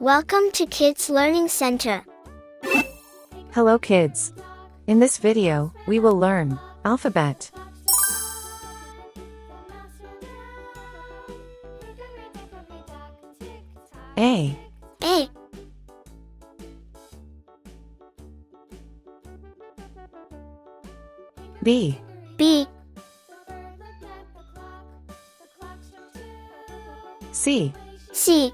Welcome to Kids Learning Center. Hello kids. In this video, we will learn alphabet. A. A. B. B. C. C.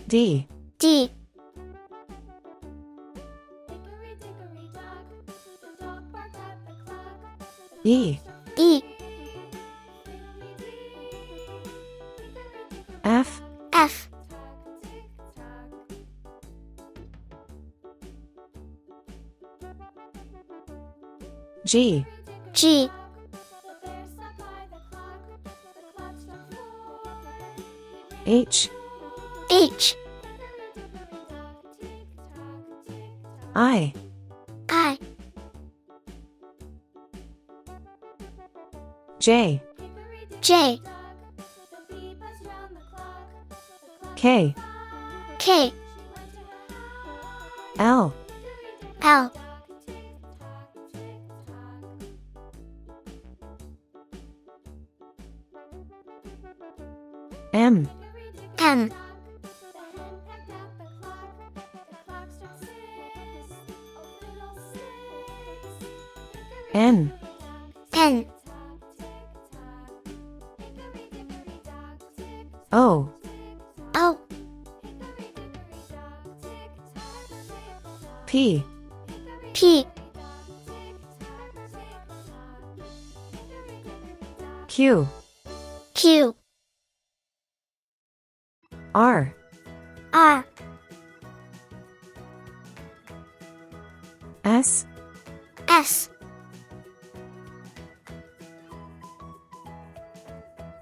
D. D. E. E. F. F. G. G. H. H. I. I. J. J. K. K. L. L. M. M. N. N. O. O. P. P. Q. Q. R. R. S. S.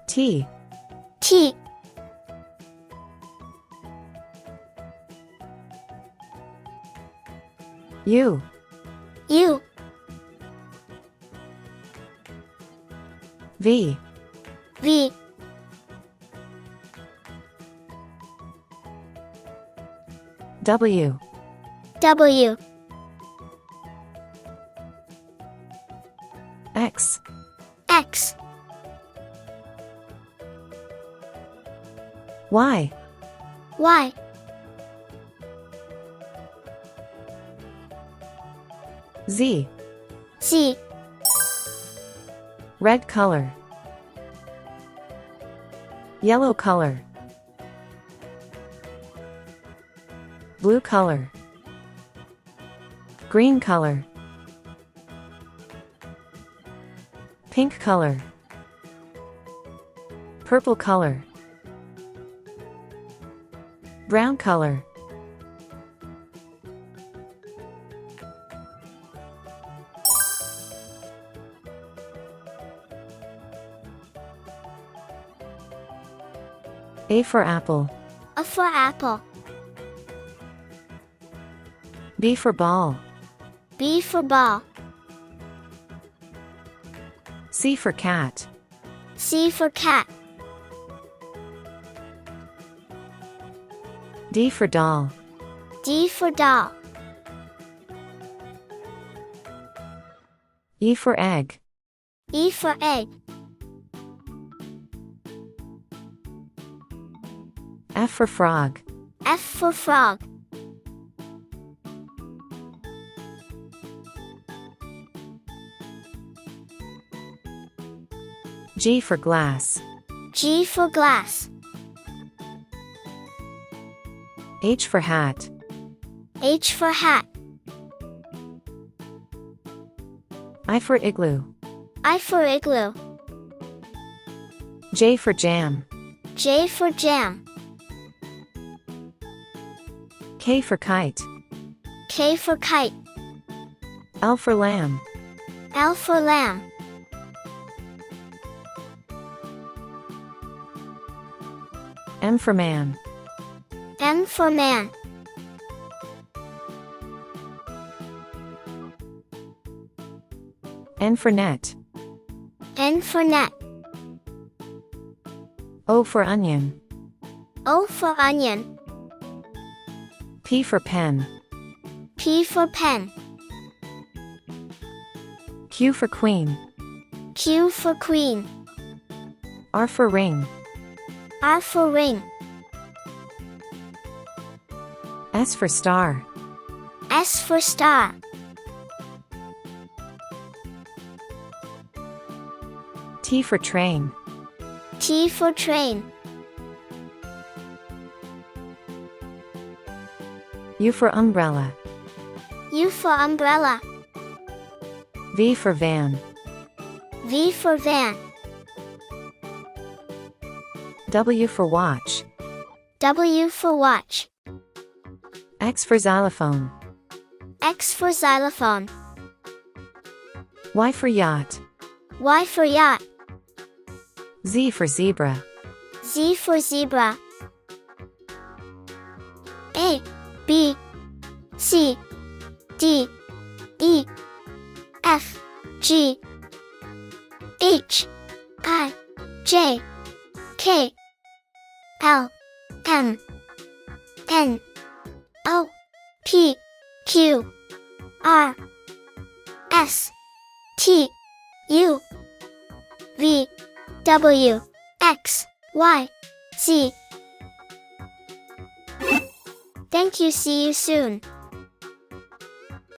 T. T. U. U. V. V. W. W. X. X. Y. Y. Z. Z. Red color. Yellow color. Blue color. Green color. Pink color. Purple color. Brown color. A for apple. A for apple. B for ball. B for ball. C for cat. C for cat. D for doll. D for doll. E for egg. E for egg. F for frog. F for frog. G for glass. G for glass. H for hat. H for hat. I for igloo. I for igloo. J for jam. J for jam. K for kite. K for kite. L for lamb. L for lamb. M for man. M for man. N for net. N for net. O for onion. O for onion. P for pen. P for pen. Q for queen. Q for queen. R for ring. R for ring. S for star. S for star. T for train. T for train. U for umbrella. U for umbrella. V for van. V for van. W for watch. W for watch. X for xylophone. X for xylophone. Y for yacht. Y for yacht. Z for zebra. Z for zebra. A, B, C, D, E, F, G, H, I, J, K, L, M, N, O, P, Q, R, S, T, U, V, W, X, Y, Z. Thank you. See you soon.